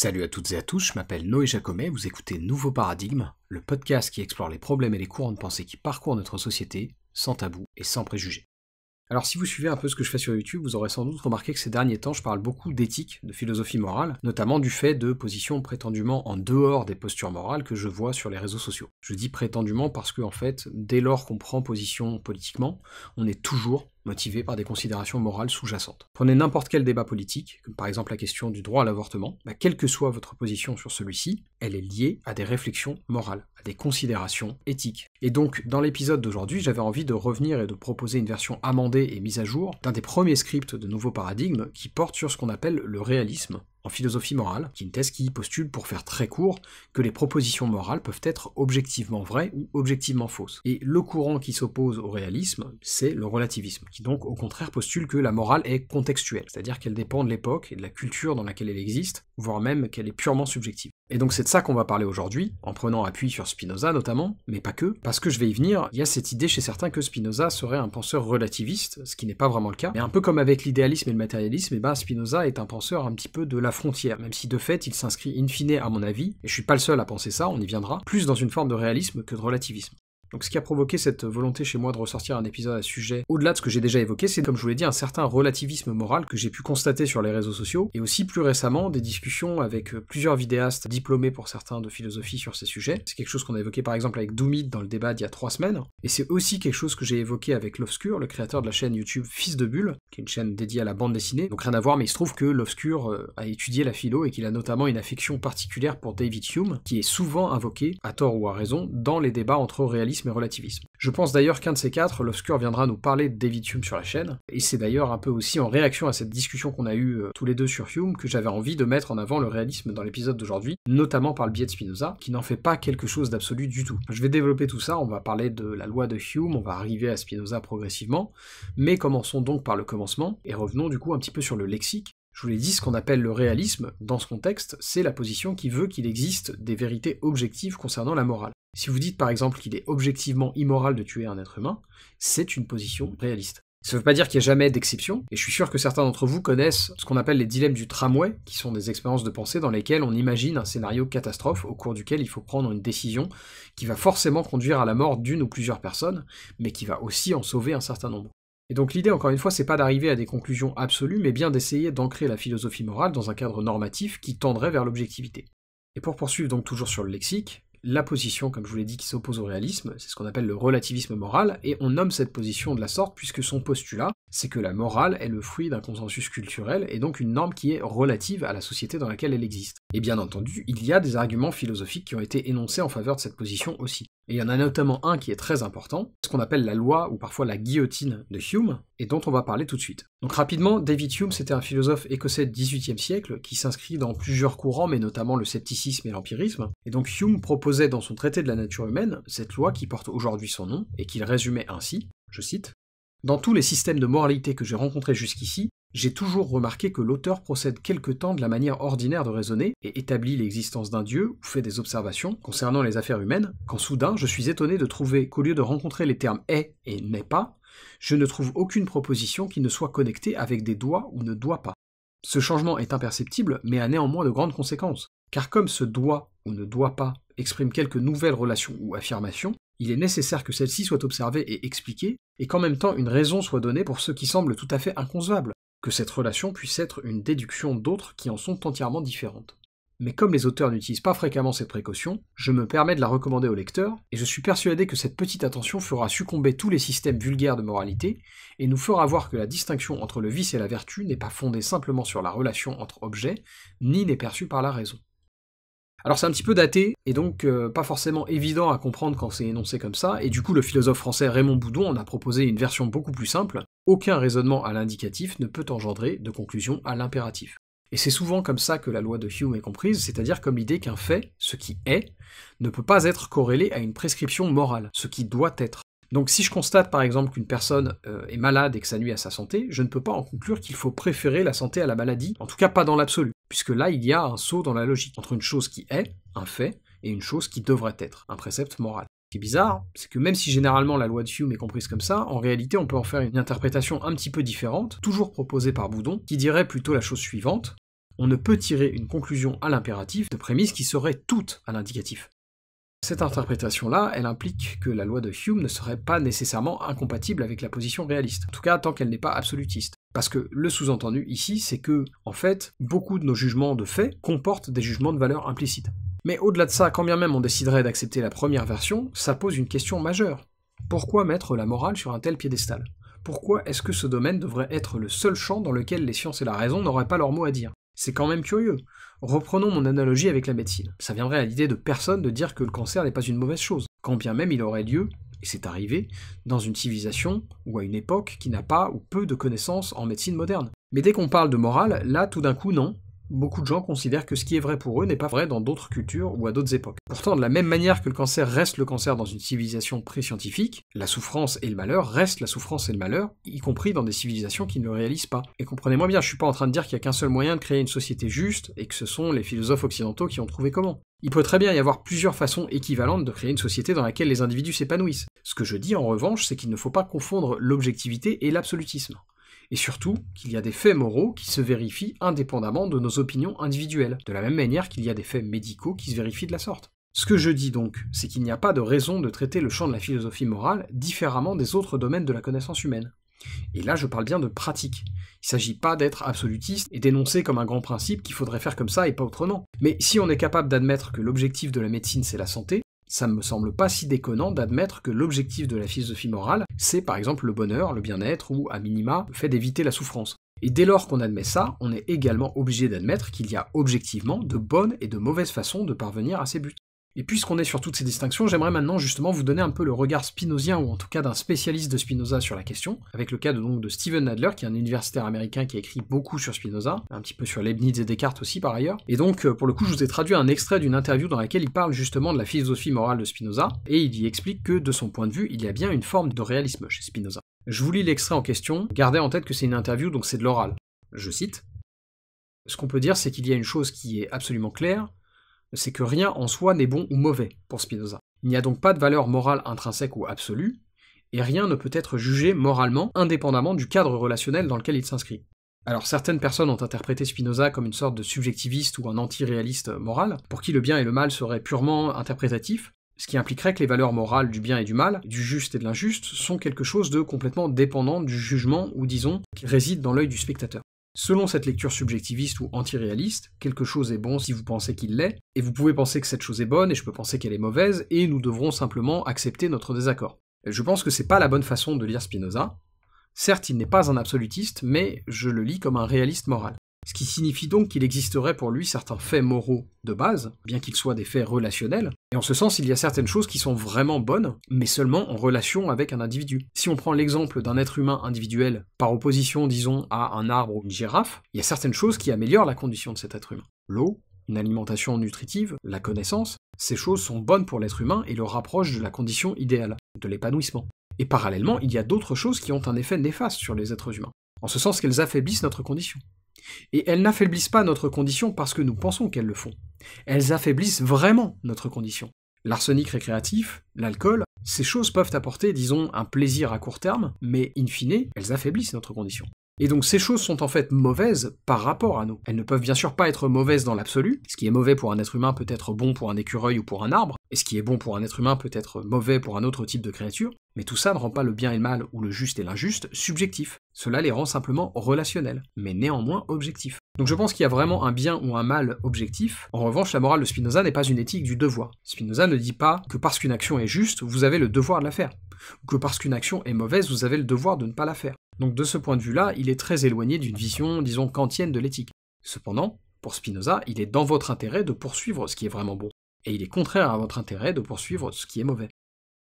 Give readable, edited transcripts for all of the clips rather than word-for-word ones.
Salut à toutes et à tous, je m'appelle Noé Jacomet, vous écoutez Nouveau Paradigme, le podcast qui explore les problèmes et les courants de pensée qui parcourent notre société, sans tabou et sans préjugés. Alors si vous suivez un peu ce que je fais sur YouTube, vous aurez sans doute remarqué que ces derniers temps je parle beaucoup d'éthique, de philosophie morale, notamment du fait de positions prétendument en dehors des postures morales que je vois sur les réseaux sociaux. Je dis prétendument parce que en fait, dès lors qu'on prend position politiquement, on est toujours motivé par des considérations morales sous-jacentes. Prenez n'importe quel débat politique, comme par exemple la question du droit à l'avortement, quelle que soit votre position sur celui-ci, elle est liée à des réflexions morales, à des considérations éthiques. Et donc, dans l'épisode d'aujourd'hui, j'avais envie de revenir et de proposer une version amendée et mise à jour d'un des premiers scripts de Nouveau Paradigme qui porte sur ce qu'on appelle le réalisme en philosophie morale, qui est une thèse qui postule, pour faire très court, que les propositions morales peuvent être objectivement vraies ou objectivement fausses. Et le courant qui s'oppose au réalisme, c'est le relativisme, qui donc au contraire postule que la morale est contextuelle, c'est-à-dire qu'elle dépend de l'époque et de la culture dans laquelle elle existe, voire même qu'elle est purement subjective. Et donc c'est de ça qu'on va parler aujourd'hui, en prenant appui sur Spinoza notamment, mais pas que, parce que je vais y venir, il y a cette idée chez certains que Spinoza serait un penseur relativiste, ce qui n'est pas vraiment le cas, mais un peu comme avec l'idéalisme et le matérialisme, Spinoza est un penseur un petit peu de la frontière, même si de fait il s'inscrit in fine à mon avis, et je suis pas le seul à penser ça, on y viendra, plus dans une forme de réalisme que de relativisme. Donc ce qui a provoqué cette volonté chez moi de ressortir un épisode à ce sujet, au-delà de ce que j'ai déjà évoqué, c'est comme je vous l'ai dit, un certain relativisme moral que j'ai pu constater sur les réseaux sociaux, et aussi plus récemment des discussions avec plusieurs vidéastes diplômés pour certains de philosophie sur ces sujets. C'est quelque chose qu'on a évoqué par exemple avec Doomit dans le débat d'il y a 3 semaines, et c'est aussi quelque chose que j'ai évoqué avec L'Obscur, le créateur de la chaîne YouTube Fils de Bulle, qui est une chaîne dédiée à la bande dessinée, donc rien à voir, mais il se trouve que L'Obscur a étudié la philo et qu'il a notamment une affection particulière pour David Hume, qui est souvent invoqué, à tort ou à raison, dans les débats entre réalisme et relativisme. Je pense d'ailleurs qu'un de ces quatre, L'Obscur, viendra nous parler de David Hume sur la chaîne, et c'est d'ailleurs un peu aussi en réaction à cette discussion qu'on a eue tous les deux sur Hume que j'avais envie de mettre en avant le réalisme dans l'épisode d'aujourd'hui, notamment par le biais de Spinoza, qui n'en fait pas quelque chose d'absolu du tout. Je vais développer tout ça, on va parler de la loi de Hume, on va arriver à Spinoza progressivement, mais commençons donc par le commencement, et revenons du coup un petit peu sur le lexique. Je vous l'ai dit, ce qu'on appelle le réalisme, dans ce contexte, c'est la position qui veut qu'il existe des vérités objectives concernant la morale. Si vous dites par exemple qu'il est objectivement immoral de tuer un être humain, c'est une position réaliste. Ça veut pas dire qu'il n'y a jamais d'exception, et je suis sûr que certains d'entre vous connaissent ce qu'on appelle les dilemmes du tramway, qui sont des expériences de pensée dans lesquelles on imagine un scénario catastrophe au cours duquel il faut prendre une décision qui va forcément conduire à la mort d'une ou plusieurs personnes, mais qui va aussi en sauver un certain nombre. Et donc l'idée, encore une fois, c'est pas d'arriver à des conclusions absolues, mais bien d'essayer d'ancrer la philosophie morale dans un cadre normatif qui tendrait vers l'objectivité. Et pour poursuivre donc toujours sur le lexique, la position, comme je vous l'ai dit, qui s'oppose au réalisme, c'est ce qu'on appelle le relativisme moral, et on nomme cette position de la sorte puisque son postulat, c'est que la morale est le fruit d'un consensus culturel, et donc une norme qui est relative à la société dans laquelle elle existe. Et bien entendu, il y a des arguments philosophiques qui ont été énoncés en faveur de cette position aussi. Et il y en a notamment un qui est très important, ce qu'on appelle la loi, ou parfois la guillotine de Hume, et dont on va parler tout de suite. Donc rapidement, David Hume, c'était un philosophe écossais du XVIIIe siècle, qui s'inscrit dans plusieurs courants, mais notamment le scepticisme et l'empirisme, et donc Hume proposait dans son traité de la nature humaine, cette loi qui porte aujourd'hui son nom, et qu'il résumait ainsi, je cite, « Dans tous les systèmes de moralité que j'ai rencontrés jusqu'ici, j'ai toujours remarqué que l'auteur procède quelque temps de la manière ordinaire de raisonner et établit l'existence d'un dieu ou fait des observations concernant les affaires humaines, quand soudain je suis étonné de trouver qu'au lieu de rencontrer les termes est et n'est pas, je ne trouve aucune proposition qui ne soit connectée avec des doit ou ne doit pas. Ce changement est imperceptible, mais a néanmoins de grandes conséquences, car comme ce doit ou ne doit pas exprime quelques nouvelles relations ou affirmations, il est nécessaire que celles-ci soient observées et expliquées, et qu'en même temps une raison soit donnée pour ce qui semble tout à fait inconcevable, que cette relation puisse être une déduction d'autres qui en sont entièrement différentes. Mais comme les auteurs n'utilisent pas fréquemment cette précaution, je me permets de la recommander au lecteur, et je suis persuadé que cette petite attention fera succomber tous les systèmes vulgaires de moralité, et nous fera voir que la distinction entre le vice et la vertu n'est pas fondée simplement sur la relation entre objets, ni n'est perçue par la raison. Alors c'est un petit peu daté, et donc pas forcément évident à comprendre quand c'est énoncé comme ça, et du coup le philosophe français Raymond Boudon en a proposé une version beaucoup plus simple. Aucun raisonnement à l'indicatif ne peut engendrer de conclusion à l'impératif. Et c'est souvent comme ça que la loi de Hume est comprise, c'est-à-dire comme l'idée qu'un fait, ce qui est, ne peut pas être corrélé à une prescription morale, ce qui doit être. Donc si je constate par exemple qu'une personne est malade et que ça nuit à sa santé, je ne peux pas en conclure qu'il faut préférer la santé à la maladie, en tout cas pas dans l'absolu, puisque là il y a un saut dans la logique, entre une chose qui est, un fait, et une chose qui devrait être, un précepte moral. Ce qui est bizarre, c'est que même si généralement la loi de Hume est comprise comme ça, en réalité on peut en faire une interprétation un petit peu différente, toujours proposée par Boudon, qui dirait plutôt la chose suivante, On ne peut tirer une conclusion à l'impératif de prémices qui seraient toutes à l'indicatif. Cette interprétation-là, elle implique que la loi de Hume ne serait pas nécessairement incompatible avec la position réaliste, en tout cas tant qu'elle n'est pas absolutiste. Parce que le sous-entendu ici, c'est que, en fait, beaucoup de nos jugements de fait comportent des jugements de valeur implicites. Mais au-delà de ça, quand bien même on déciderait d'accepter la première version, ça pose une question majeure. Pourquoi mettre la morale sur un tel piédestal? Pourquoi est-ce que ce domaine devrait être le seul champ dans lequel les sciences et la raison n'auraient pas leur mot à dire? C'est quand même curieux. Reprenons mon analogie avec la médecine. Ça viendrait à l'idée de personne de dire que le cancer n'est pas une mauvaise chose, quand bien même il aurait lieu, et c'est arrivé, dans une civilisation ou à une époque qui n'a pas ou peu de connaissances en médecine moderne. Mais dès qu'on parle de morale, là tout d'un coup non. Beaucoup de gens considèrent que ce qui est vrai pour eux n'est pas vrai dans d'autres cultures ou à d'autres époques. Pourtant, de la même manière que le cancer reste le cancer dans une civilisation pré-scientifique, la souffrance et le malheur restent la souffrance et le malheur, y compris dans des civilisations qui ne le réalisent pas. Et comprenez-moi bien, je suis pas en train de dire qu'il y a qu'un seul moyen de créer une société juste, et que ce sont les philosophes occidentaux qui ont trouvé comment. Il peut très bien y avoir plusieurs façons équivalentes de créer une société dans laquelle les individus s'épanouissent. Ce que je dis en revanche, c'est qu'il ne faut pas confondre l'objectivité et l'absolutisme. Et surtout, qu'il y a des faits moraux qui se vérifient indépendamment de nos opinions individuelles, de la même manière qu'il y a des faits médicaux qui se vérifient de la sorte. Ce que je dis donc, c'est qu'il n'y a pas de raison de traiter le champ de la philosophie morale différemment des autres domaines de la connaissance humaine. Et là, je parle bien de pratique. Il ne s'agit pas d'être absolutiste et d'énoncer comme un grand principe qu'il faudrait faire comme ça et pas autrement. Mais si on est capable d'admettre que l'objectif de la médecine c'est la santé, ça me semble pas si déconnant d'admettre que l'objectif de la philosophie morale, c'est par exemple le bonheur, le bien-être, ou à minima, le fait d'éviter la souffrance. Et dès lors qu'on admet ça, on est également obligé d'admettre qu'il y a objectivement de bonnes et de mauvaises façons de parvenir à ces buts. Et puisqu'on est sur toutes ces distinctions, j'aimerais maintenant justement vous donner un peu le regard spinozien, ou en tout cas d'un spécialiste de Spinoza sur la question, avec le cas de Steven Nadler, qui est un universitaire américain qui a écrit beaucoup sur Spinoza, un petit peu sur Leibniz et Descartes aussi par ailleurs. Et donc, pour le coup, je vous ai traduit un extrait d'une interview dans laquelle il parle justement de la philosophie morale de Spinoza, et il y explique que, de son point de vue, il y a bien une forme de réalisme chez Spinoza. Je vous lis l'extrait en question, gardez en tête que c'est une interview, donc c'est de l'oral. Je cite. Ce qu'on peut dire, c'est qu'il y a une chose qui est absolument claire, c'est que rien en soi n'est bon ou mauvais pour Spinoza. Il n'y a donc pas de valeur morale intrinsèque ou absolue, et rien ne peut être jugé moralement indépendamment du cadre relationnel dans lequel il s'inscrit. Alors certaines personnes ont interprété Spinoza comme une sorte de subjectiviste ou un anti-réaliste moral, pour qui le bien et le mal seraient purement interprétatifs, ce qui impliquerait que les valeurs morales du bien et du mal, du juste et de l'injuste, sont quelque chose de complètement dépendant du jugement, ou disons, qui réside dans l'œil du spectateur. Selon cette lecture subjectiviste ou anti-réaliste, quelque chose est bon si vous pensez qu'il l'est, et vous pouvez penser que cette chose est bonne, et je peux penser qu'elle est mauvaise, et nous devrons simplement accepter notre désaccord. Je pense que c'est pas la bonne façon de lire Spinoza. Certes, il n'est pas un absolutiste, mais je le lis comme un réaliste moral. Ce qui signifie donc qu'il existerait pour lui certains faits moraux de base, bien qu'ils soient des faits relationnels, et en ce sens il y a certaines choses qui sont vraiment bonnes, mais seulement en relation avec un individu. Si on prend l'exemple d'un être humain individuel, par opposition disons à un arbre ou une girafe, il y a certaines choses qui améliorent la condition de cet être humain. L'eau, une alimentation nutritive, la connaissance, ces choses sont bonnes pour l'être humain et le rapprochent de la condition idéale, de l'épanouissement. Et parallèlement, il y a d'autres choses qui ont un effet néfaste sur les êtres humains, en ce sens qu'elles affaiblissent notre condition. Et elles n'affaiblissent pas notre condition parce que nous pensons qu'elles le font. Elles affaiblissent vraiment notre condition. L'arsenic récréatif, l'alcool, ces choses peuvent apporter, disons, un plaisir à court terme, mais in fine, elles affaiblissent notre condition. Et donc ces choses sont en fait mauvaises par rapport à nous. Elles ne peuvent bien sûr pas être mauvaises dans l'absolu. Ce qui est mauvais pour un être humain peut être bon pour un écureuil ou pour un arbre, et ce qui est bon pour un être humain peut être mauvais pour un autre type de créature, mais tout ça ne rend pas le bien et le mal, ou le juste et l'injuste, subjectifs. Cela les rend simplement relationnels, mais néanmoins objectifs. Donc je pense qu'il y a vraiment un bien ou un mal objectif. En revanche, la morale de Spinoza n'est pas une éthique du devoir. Spinoza ne dit pas que parce qu'une action est juste, vous avez le devoir de la faire, ou que parce qu'une action est mauvaise, vous avez le devoir de ne pas la faire. Donc de ce point de vue-là, il est très éloigné d'une vision, disons, kantienne de l'éthique. Cependant, pour Spinoza, il est dans votre intérêt de poursuivre ce qui est vraiment bon, et il est contraire à votre intérêt de poursuivre ce qui est mauvais.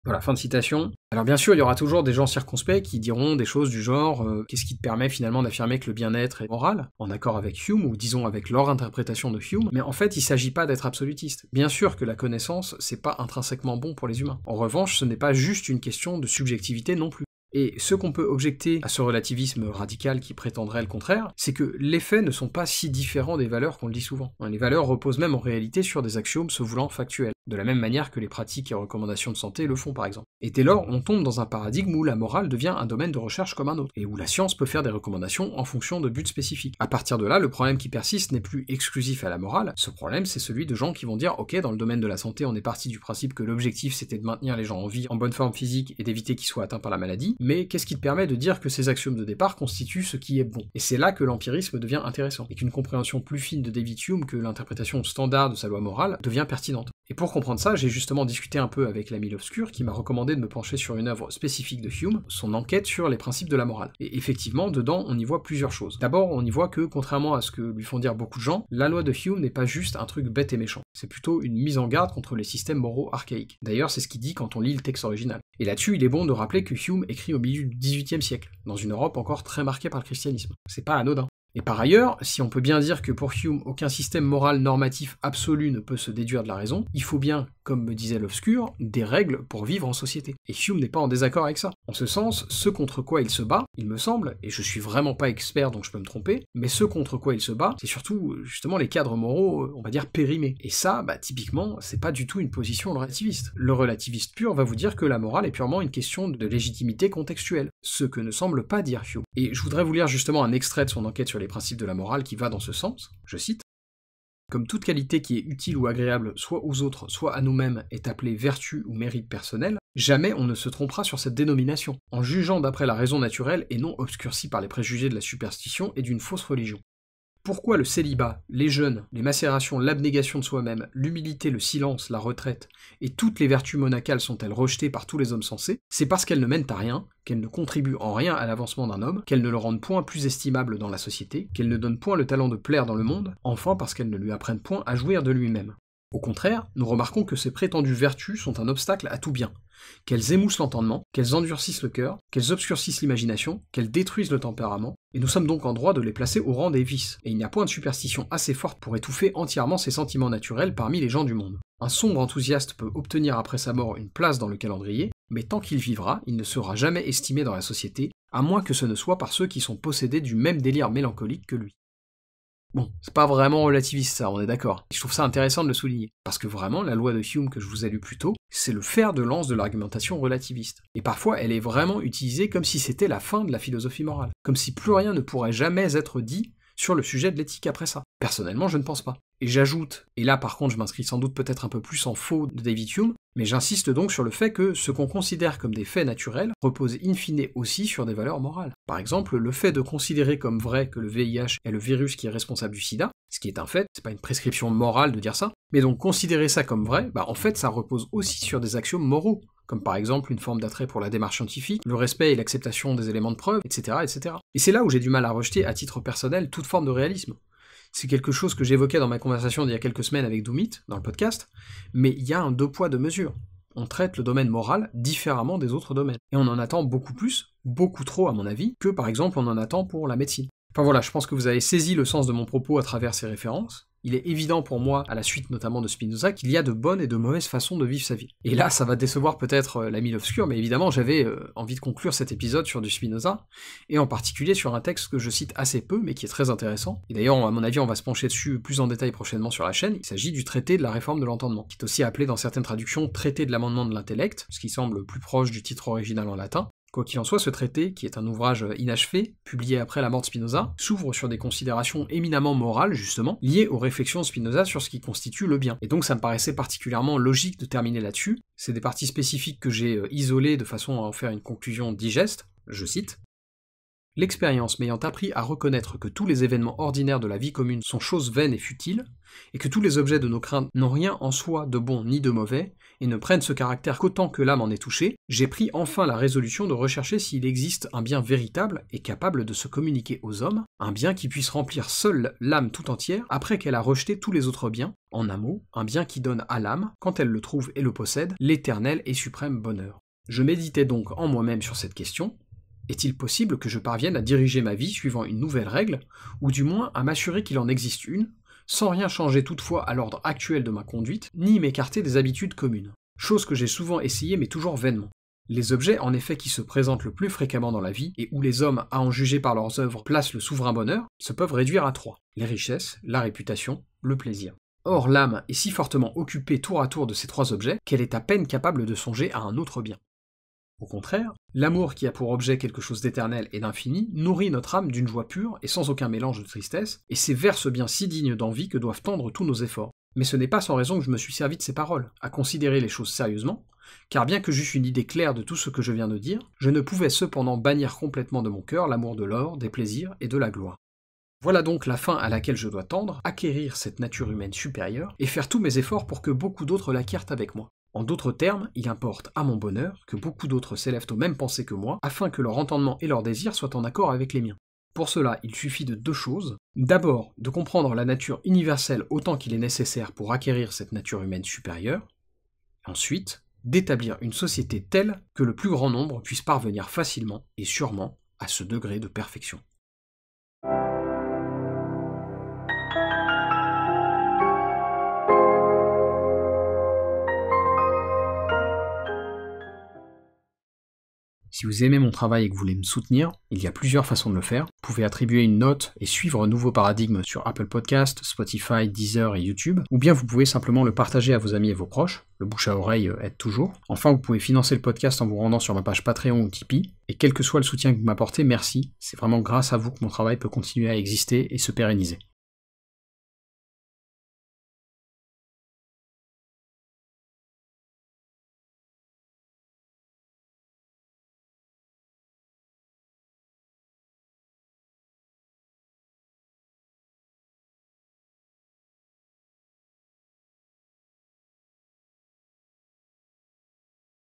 Voilà, fin de citation. Alors bien sûr, il y aura toujours des gens circonspects qui diront des choses du genre qu'est-ce qui te permet finalement d'affirmer que le bien-être est moral, en accord avec Hume, ou disons avec leur interprétation de Hume, mais en fait, il s'agit pas d'être absolutiste. Bien sûr que la connaissance, c'est pas intrinsèquement bon pour les humains. En revanche, ce n'est pas juste une question de subjectivité non plus. Et ce qu'on peut objecter à ce relativisme radical qui prétendrait le contraire, c'est que les faits ne sont pas si différents des valeurs qu'on le dit souvent. Les valeurs reposent même en réalité sur des axiomes se voulant factuels, de la même manière que les pratiques et recommandations de santé le font par exemple. Et dès lors, on tombe dans un paradigme où la morale devient un domaine de recherche comme un autre, et où la science peut faire des recommandations en fonction de buts spécifiques. À partir de là, le problème qui persiste n'est plus exclusif à la morale, ce problème c'est celui de gens qui vont dire ok, dans le domaine de la santé on est parti du principe que l'objectif c'était de maintenir les gens en vie, en bonne forme physique et d'éviter qu'ils soient atteints par la maladie, mais qu'est-ce qui te permet de dire que ces axiomes de départ constituent ce qui est bon? Et c'est là que l'empirisme devient intéressant, et qu'une compréhension plus fine de David Hume que l'interprétation standard de sa loi morale devient pertinente. Et pour comprendre ça, j'ai justement discuté un peu avec l'ami l'Obscur qui m'a recommandé de me pencher sur une œuvre spécifique de Hume, son enquête sur les principes de la morale. Et effectivement, dedans, on y voit plusieurs choses. D'abord, on y voit que, contrairement à ce que lui font dire beaucoup de gens, la loi de Hume n'est pas juste un truc bête et méchant. C'est plutôt une mise en garde contre les systèmes moraux archaïques. D'ailleurs, c'est ce qu'il dit quand on lit le texte original. Et là-dessus, il est bon de rappeler que Hume écrit au milieu du XVIIIe siècle, dans une Europe encore très marquée par le christianisme. C'est pas anodin. Et par ailleurs, si on peut bien dire que pour Hume, aucun système moral normatif absolu ne peut se déduire de la raison, il faut bien, comme me disait l'Obscur, des règles pour vivre en société. Et Hume n'est pas en désaccord avec ça. En ce sens, ce contre quoi il se bat, il me semble, et je suis vraiment pas expert donc je peux me tromper, mais ce contre quoi il se bat, c'est surtout justement les cadres moraux, on va dire périmés. Et ça, typiquement, c'est pas du tout une position relativiste. Le relativiste pur va vous dire que la morale est purement une question de légitimité contextuelle, ce que ne semble pas dire Hume. Et je voudrais vous lire justement un extrait de son enquête sur les principes de la morale qui va dans ce sens, je cite. Comme toute qualité qui est utile ou agréable soit aux autres, soit à nous-mêmes est appelée vertu ou mérite personnel, jamais on ne se trompera sur cette dénomination, en jugeant d'après la raison naturelle et non obscurcie par les préjugés de la superstition et d'une fausse religion. Pourquoi le célibat, les jeûnes, les macérations, l'abnégation de soi-même, l'humilité, le silence, la retraite, et toutes les vertus monacales sont-elles rejetées par tous les hommes sensés? C'est parce qu'elles ne mènent à rien, qu'elles ne contribuent en rien à l'avancement d'un homme, qu'elles ne le rendent point plus estimable dans la société, qu'elles ne donnent point le talent de plaire dans le monde, enfin parce qu'elles ne lui apprennent point à jouir de lui-même. Au contraire, nous remarquons que ces prétendues vertus sont un obstacle à tout bien, qu'elles émoussent l'entendement, qu'elles endurcissent le cœur, qu'elles obscurcissent l'imagination, qu'elles détruisent le tempérament, et nous sommes donc en droit de les placer au rang des vices, et il n'y a point de superstition assez forte pour étouffer entièrement ces sentiments naturels parmi les gens du monde. Un sombre enthousiaste peut obtenir après sa mort une place dans le calendrier, mais tant qu'il vivra, il ne sera jamais estimé dans la société, à moins que ce ne soit par ceux qui sont possédés du même délire mélancolique que lui. Bon, c'est pas vraiment relativiste ça, on est d'accord. Je trouve ça intéressant de le souligner, parce que vraiment, la loi de Hume que je vous ai lue plus tôt, c'est le fer de lance de l'argumentation relativiste. Et parfois, elle est vraiment utilisée comme si c'était la fin de la philosophie morale, comme si plus rien ne pourrait jamais être dit sur le sujet de l'éthique après ça. Personnellement, je ne pense pas. Et j'ajoute, et là par contre je m'inscris sans doute peut-être un peu plus en faux de David Hume, mais j'insiste donc sur le fait que ce qu'on considère comme des faits naturels repose in fine aussi sur des valeurs morales. Par exemple, le fait de considérer comme vrai que le VIH est le virus qui est responsable du sida, ce qui est un fait, c'est pas une prescription morale de dire ça, mais donc considérer ça comme vrai, en fait ça repose aussi sur des axiomes moraux, comme par exemple une forme d'attrait pour la démarche scientifique, le respect et l'acceptation des éléments de preuve, etc., etc. Et c'est là où j'ai du mal à rejeter à titre personnel toute forme de réalisme. C'est quelque chose que j'évoquais dans ma conversation d'il y a quelques semaines avec Doomit, dans le podcast, mais il y a un deux poids deux mesures. On traite le domaine moral différemment des autres domaines. Et on en attend beaucoup plus, beaucoup trop à mon avis, que par exemple on en attend pour la médecine. Enfin voilà, je pense que vous avez saisi le sens de mon propos à travers ces références. Il est évident pour moi, à la suite notamment de Spinoza, qu'il y a de bonnes et de mauvaises façons de vivre sa vie. Et là, ça va décevoir peut-être l'ami l'Obscur, mais évidemment j'avais envie de conclure cet épisode sur du Spinoza, et en particulier sur un texte que je cite assez peu, mais qui est très intéressant. Et d'ailleurs, à mon avis, on va se pencher dessus plus en détail prochainement sur la chaîne. Il s'agit du traité de la réforme de l'entendement, qui est aussi appelé dans certaines traductions traité de l'amendement de l'intellect, ce qui semble plus proche du titre original en latin. Quoi qu'il en soit, ce traité, qui est un ouvrage inachevé, publié après la mort de Spinoza, s'ouvre sur des considérations éminemment morales, justement, liées aux réflexions de Spinoza sur ce qui constitue le bien. Et donc ça me paraissait particulièrement logique de terminer là-dessus. C'est des parties spécifiques que j'ai isolées de façon à en faire une conclusion digeste, je cite. L'expérience m'ayant appris à reconnaître que tous les événements ordinaires de la vie commune sont choses vaines et futiles, et que tous les objets de nos craintes n'ont rien en soi de bon ni de mauvais, et ne prennent ce caractère qu'autant que l'âme en est touchée, j'ai pris enfin la résolution de rechercher s'il existe un bien véritable et capable de se communiquer aux hommes, un bien qui puisse remplir seul l'âme tout entière après qu'elle a rejeté tous les autres biens, en un mot, un bien qui donne à l'âme, quand elle le trouve et le possède, l'éternel et suprême bonheur. Je méditais donc en moi-même sur cette question. Est-il possible que je parvienne à diriger ma vie suivant une nouvelle règle, ou du moins à m'assurer qu'il en existe une, sans rien changer toutefois à l'ordre actuel de ma conduite, ni m'écarter des habitudes communes? Chose que j'ai souvent essayé mais toujours vainement. Les objets, en effet, qui se présentent le plus fréquemment dans la vie, et où les hommes, à en juger par leurs œuvres, placent le souverain bonheur, se peuvent réduire à 3. Les richesses, la réputation, le plaisir. Or, l'âme est si fortement occupée tour à tour de ces 3 objets qu'elle est à peine capable de songer à un autre bien. Au contraire, l'amour qui a pour objet quelque chose d'éternel et d'infini nourrit notre âme d'une joie pure et sans aucun mélange de tristesse, et c'est vers ce bien si digne d'envie que doivent tendre tous nos efforts. Mais ce n'est pas sans raison que je me suis servi de ces paroles, à considérer les choses sérieusement, car bien que j'eusse une idée claire de tout ce que je viens de dire, je ne pouvais cependant bannir complètement de mon cœur l'amour de l'or, des plaisirs et de la gloire. Voilà donc la fin à laquelle je dois tendre, acquérir cette nature humaine supérieure, et faire tous mes efforts pour que beaucoup d'autres l'acquièrent avec moi. En d'autres termes, il importe à mon bonheur que beaucoup d'autres s'élèvent aux mêmes pensées que moi, afin que leur entendement et leurs désirs soient en accord avec les miens. Pour cela, il suffit de 2 choses. D'abord, de comprendre la nature universelle autant qu'il est nécessaire pour acquérir cette nature humaine supérieure. Ensuite, d'établir une société telle que le plus grand nombre puisse parvenir facilement et sûrement à ce degré de perfection. Si vous aimez mon travail et que vous voulez me soutenir, il y a plusieurs façons de le faire. Vous pouvez attribuer une note et suivre Nouveau Paradigme sur Apple Podcast, Spotify, Deezer et YouTube, ou bien vous pouvez simplement le partager à vos amis et vos proches. Le bouche à oreille aide toujours. Enfin, vous pouvez financer le podcast en vous rendant sur ma page Patreon ou Tipeee, et quel que soit le soutien que vous m'apportez, merci. C'est vraiment grâce à vous que mon travail peut continuer à exister et se pérenniser.